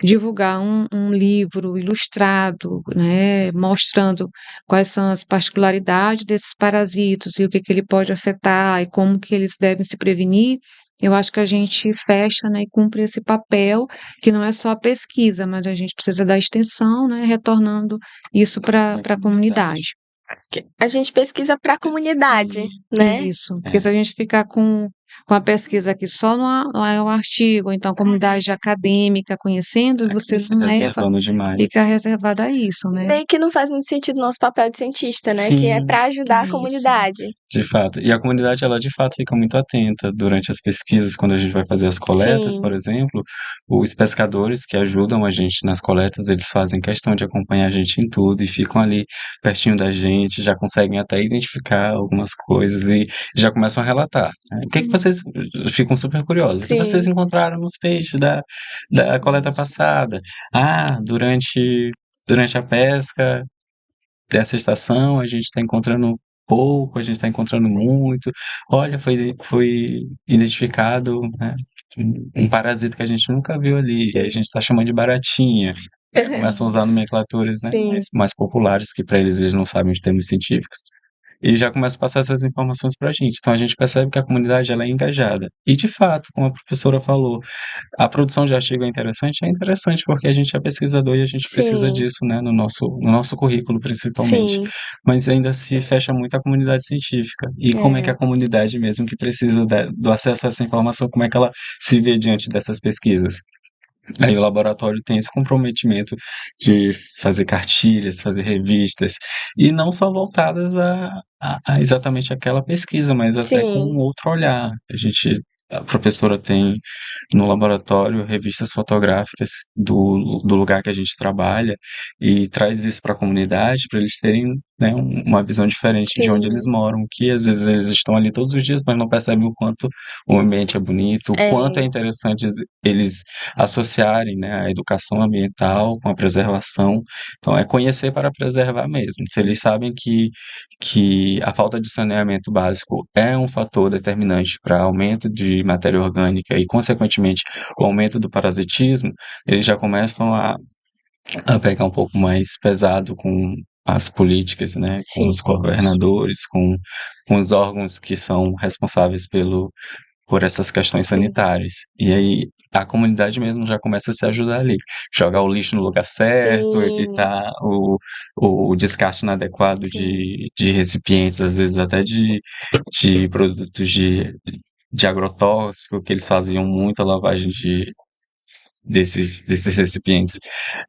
divulgar um livro ilustrado, né, mostrando quais são as particularidades desses parasitos e o que ele pode afetar e como que eles devem se prevenir, eu acho que a gente fecha, né, e cumpre esse papel, que não é só a pesquisa, mas a gente precisa da extensão, né, retornando isso para a comunidade. A gente pesquisa para a comunidade, né? Isso, porque se a gente ficar com a pesquisa aqui só no artigo, ou então a comunidade acadêmica conhecendo, você Se não leva, reservando demais. fica reservada a isso, né? Meio que não faz muito sentido o nosso papel de cientista, né? Que é Sim, para ajudar a Isso. comunidade. de fato. E a comunidade, ela de fato fica muito atenta durante as pesquisas, quando a gente vai fazer as coletas, Sim. por exemplo, os pescadores que ajudam a gente nas coletas, eles fazem questão de acompanhar a gente em tudo e ficam ali pertinho da gente, já conseguem até identificar algumas coisas e já começam a relatar, né? O que que vocês ficam super curiosos? O que vocês Sim. encontraram nos peixes da coleta passada? Ah, durante durante a pesca dessa estação a gente está encontrando pouco, a gente está encontrando muito. Olha, foi identificado, né, um parasita que a gente nunca viu ali, e aí a Sim. gente está chamando de baratinha. Começam a usar nomenclaturas, né, Sim. mais populares, que para eles não sabem os termos científicos. E já começa a passar essas informações para a gente. Então a gente percebe que a comunidade ela é engajada. E de fato, como a professora falou, a produção de artigo é interessante porque a gente é pesquisador e a gente precisa Sim. disso, né, no nosso currículo principalmente. Sim. Mas ainda se fecha muito a comunidade científica. E como é que É. a comunidade mesmo que precisa do acesso a essa informação, como é que ela se vê diante dessas pesquisas? Aí o laboratório tem esse comprometimento de fazer cartilhas, fazer revistas, e não só voltadas a exatamente aquela pesquisa, mas até com Sim. um outro olhar. A professora tem no laboratório revistas fotográficas do lugar que a gente trabalha e traz isso para a comunidade, para eles terem, né, uma visão diferente de onde eles Sim. moram, que às vezes eles estão ali todos os dias, mas não percebem o quanto o ambiente é bonito, o quanto é É. interessante eles associarem, né, a educação ambiental com a preservação. Então, é conhecer para preservar mesmo. Se eles sabem que a falta de saneamento básico é um fator determinante para aumento de matéria orgânica e, consequentemente, o aumento do parasitismo, eles já começam a pegar um pouco mais pesado com as políticas, né, com Sim. os governadores, com os órgãos que são responsáveis por essas questões Sim. sanitárias. E aí a comunidade mesmo já começa a se ajudar ali. Jogar o lixo no lugar certo, Sim. evitar o descarte inadequado Sim. de recipientes, às vezes até de produtos de agrotóxico, que eles faziam muita lavagem desses recipientes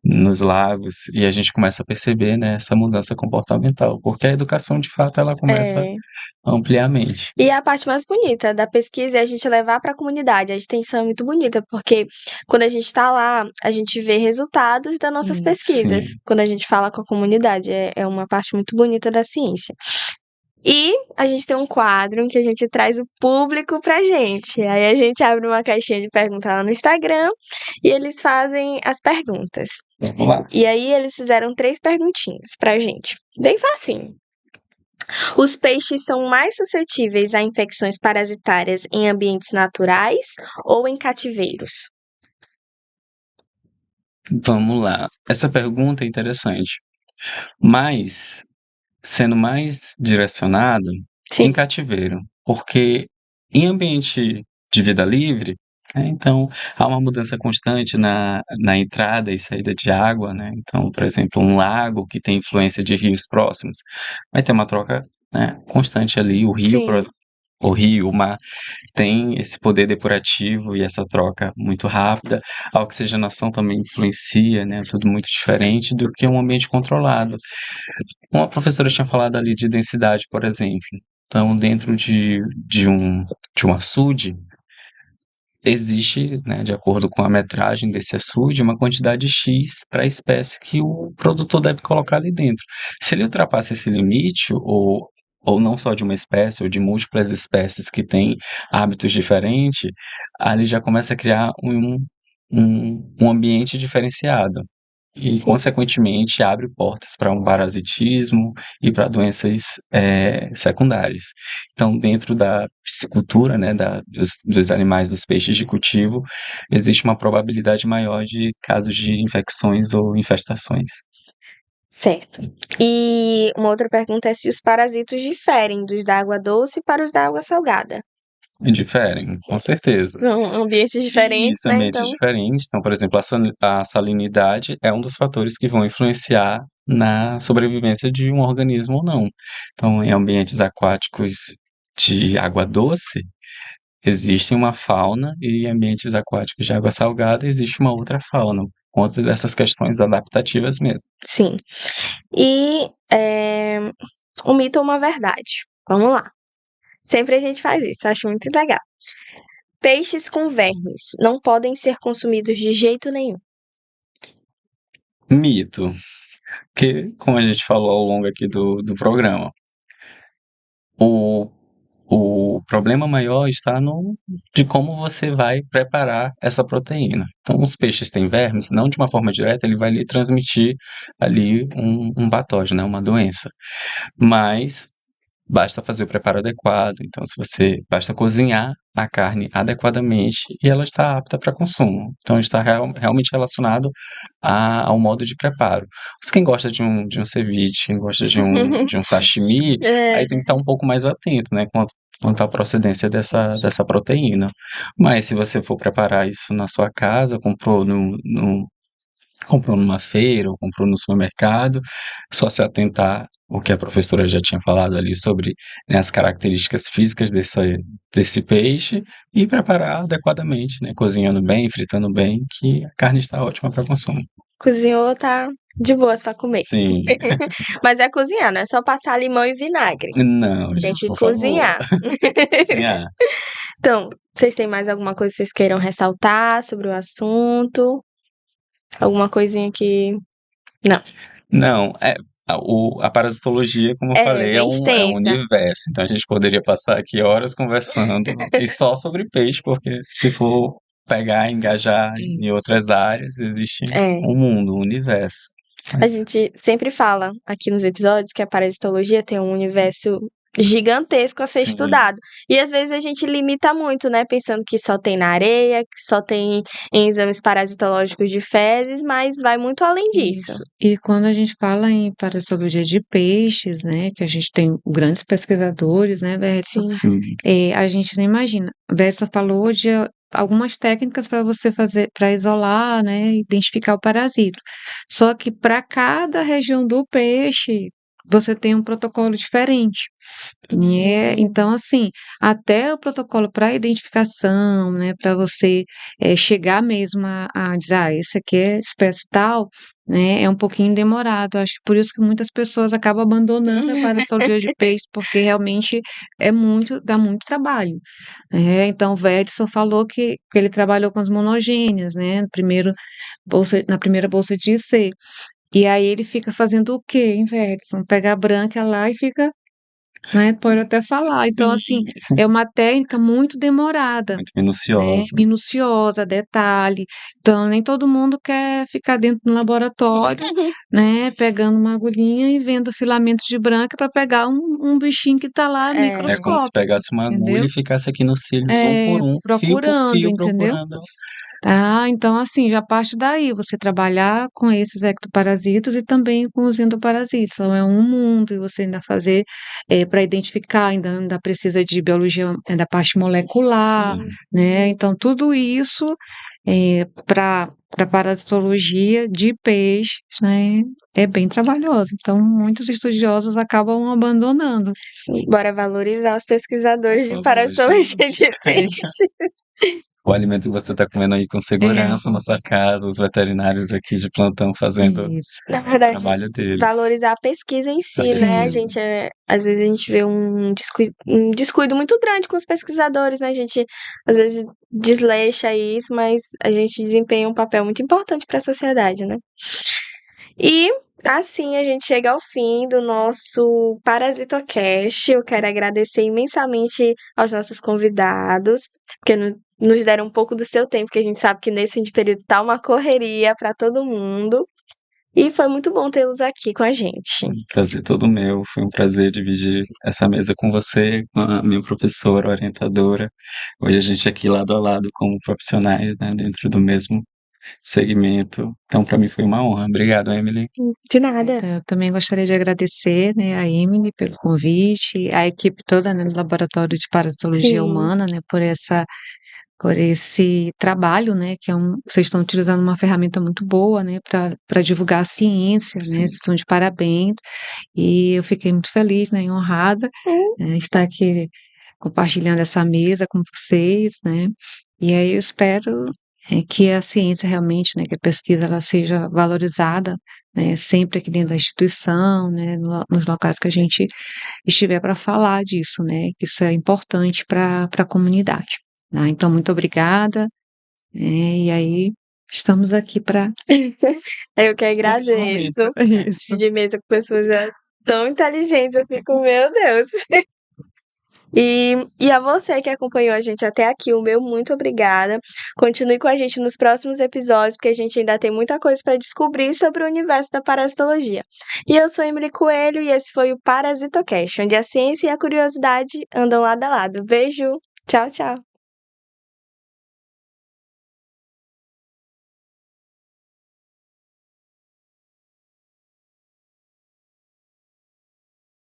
nos lagos, e a gente começa a perceber, né, essa mudança comportamental, porque a educação, de fato, ela começa É. a ampliar a mente. E a parte mais bonita da pesquisa é a gente levar para a comunidade. A extensão é muito bonita, porque quando a gente está lá, a gente vê resultados das nossas Isso. pesquisas. Sim. Quando a gente fala com a comunidade, é uma parte muito bonita da ciência. E a gente tem um quadro em que a gente traz o público pra gente. Aí a gente abre uma caixinha de perguntas lá no Instagram e eles fazem as perguntas. Vamos lá. E aí eles fizeram 3 perguntinhas pra gente. Bem facinho. Os peixes são mais suscetíveis a infecções parasitárias em ambientes naturais ou em cativeiros? Vamos lá. Essa pergunta é interessante, mas sendo mais direcionado em Sim, cativeiro, porque em ambiente de vida livre, então há uma mudança constante na entrada e saída de água, né, então, por exemplo, um lago que tem influência de rios próximos, vai ter uma troca, né, constante ali, sim, o mar tem esse poder depurativo e essa troca muito rápida. A oxigenação também influencia, né, tudo muito diferente do que um ambiente controlado. Como a professora tinha falado ali de densidade, por exemplo. Então, dentro de um açude, existe, né, de acordo com a metragem desse açude, uma quantidade X para a espécie que o produtor deve colocar ali dentro. Se ele ultrapassa esse limite, ou não só de uma espécie, ou de múltiplas espécies que têm hábitos diferentes, ali já começa a criar um ambiente diferenciado. E, sim. consequentemente, abre portas para um parasitismo e para doenças secundárias. Então, dentro da piscicultura, né, dos animais, dos peixes de cultivo, existe uma probabilidade maior de casos de infecções ou infestações. Certo. E uma outra pergunta é se os parasitos diferem dos da água doce para os da água salgada. E diferem, com certeza. São ambientes diferentes, Isso, né? ambientes Então, diferentes. Então, por exemplo, a salinidade é um dos fatores que vão influenciar na sobrevivência de um organismo ou não. Então, em ambientes aquáticos de água doce, existe uma fauna, e em ambientes aquáticos de água salgada existe uma outra fauna, por conta dessas questões adaptativas mesmo. sim. E um mito ou uma verdade? Vamos lá. Sempre a gente faz isso, acho muito legal. Peixes com vermes não podem ser consumidos de jeito nenhum. Mito, que, como a gente falou ao longo aqui do programa, o O problema maior está de como você vai preparar essa proteína. Então, os peixes têm vermes, não de uma forma direta, ele vai lhe transmitir ali um patógeno, né, uma doença. Mas basta fazer o preparo adequado. Então, basta cozinhar a carne adequadamente e ela está apta para consumo. Então, está realmente relacionado ao modo de preparo. Mas quem gosta de um ceviche, quem gosta de um sashimi, É, aí tem que estar um pouco mais atento, né, quanto à procedência dessa proteína. Mas se você for preparar isso na sua casa, comprou numa feira ou comprou no supermercado, só se atentar o que a professora já tinha falado ali sobre, né, as características físicas desse peixe e preparar adequadamente, né, cozinhando bem, fritando bem, que a carne está ótima para consumo. cozinhou, tá de boas pra comer. Sim. Mas é cozinhar, não é só passar limão e vinagre. Não, Tem gente, que por favor. cozinhar. Cozinhar. Então, vocês têm mais alguma coisa que vocês queiram ressaltar sobre o assunto? Alguma coisinha que. Não. Não, a parasitologia, como eu É, falei, é bem um extensa. universo. Então a gente poderia passar aqui horas conversando e só sobre peixe, porque se for pegar e engajar em Isso. outras áreas, existe É. um mundo, um universo. A Mas, gente sempre fala aqui nos episódios que a parasitologia tem um universo gigantesco a ser sim, estudado. E às vezes a gente limita muito, né? Pensando que só tem na areia, que só tem em exames parasitológicos de fezes, mas vai muito além disso. Isso. E quando a gente fala em parasitologia de peixes, né, que a gente tem grandes pesquisadores, né, Bertson, Sim. sim, a gente não imagina. Bertson falou de algumas técnicas para você fazer, para isolar, né, identificar o parasito. Só que para cada região do peixe, você tem um protocolo diferente. Né? Então, assim, até o protocolo para identificação, né, para você chegar mesmo a dizer, esse aqui é espécie tal, né, é um pouquinho demorado. Acho que por isso que muitas pessoas acabam abandonando a parasitologia de peixe, porque realmente dá muito trabalho. Então, o Edson falou que ele trabalhou com as monogênias, né, na primeira bolsa de IC. E aí ele fica fazendo o quê, hein, Edson? Pega a branca lá e fica, né, pode até falar. Então, assim, é uma técnica muito demorada, muito né, minuciosa. minuciosa, detalhe. Então, nem todo mundo quer ficar dentro do laboratório, né, pegando uma agulhinha e vendo filamentos de branca para pegar um bichinho que está lá É. É como se microscópico, pegasse uma agulha entendeu? e ficasse aqui nos cílios um por um, fio por Procurando, fio, entendeu? procurando. Tá, então assim, já parte daí, você trabalhar com esses ectoparasitos e também com os endoparasitos. Então, é um mundo, e você ainda fazer para identificar, ainda precisa de biologia da parte molecular, Sim. né? Então, tudo isso para parasitologia de peixes, né? É bem trabalhoso. Então, muitos estudiosos acabam abandonando. Bora valorizar os pesquisadores Por de favor, parasitologia gente. de peixe. O alimento que você está comendo aí com segurança na sua casa, os veterinários aqui de plantão fazendo Isso. Na o verdade, trabalho deles. valorizar a pesquisa em A si, né? A pesquisa. gente, às vezes a gente vê um descuido muito grande com os pesquisadores, né? A gente, às vezes, desleixa isso, mas a gente desempenha um papel muito importante para a sociedade, né? E assim a gente chega ao fim do nosso ParasitoCast. Eu quero agradecer imensamente aos nossos convidados, porque nos deram um pouco do seu tempo, porque a gente sabe que nesse fim de período tá uma correria para todo mundo. E foi muito bom tê-los aqui com a gente. Prazer todo meu. Foi um prazer dividir essa mesa com você, com a minha professora, orientadora. Hoje a gente aqui lado a lado como profissionais, né, dentro do mesmo segmento. Então, para mim foi uma honra. Obrigado, Emily. De nada. Então, eu também gostaria de agradecer, né, a Emily pelo convite, a equipe toda, né, do Laboratório de Parasitologia Sim. Humana, né, por esse trabalho, né, vocês estão utilizando uma ferramenta muito boa, né, para divulgar a ciência, né, Sim. vocês estão de parabéns, e eu fiquei muito feliz, né, e honrada, né, estar aqui compartilhando essa mesa com vocês, né, e aí eu espero que a ciência realmente, né, que a pesquisa ela seja valorizada, né, sempre aqui dentro da instituição, né, nos locais que a gente estiver para falar disso, né, que isso é importante para a comunidade. Tá? Então, muito obrigada, e aí estamos aqui para Eu que agradeço. isso. De mesa com pessoas tão inteligentes, eu fico, meu Deus. E a você que acompanhou a gente até aqui, o meu muito obrigada. Continue com a gente nos próximos episódios, porque a gente ainda tem muita coisa para descobrir sobre o universo da parasitologia. E eu sou Emily Coelho e esse foi o Parasitocast, onde a ciência e a curiosidade andam lado a lado. Beijo, tchau, tchau.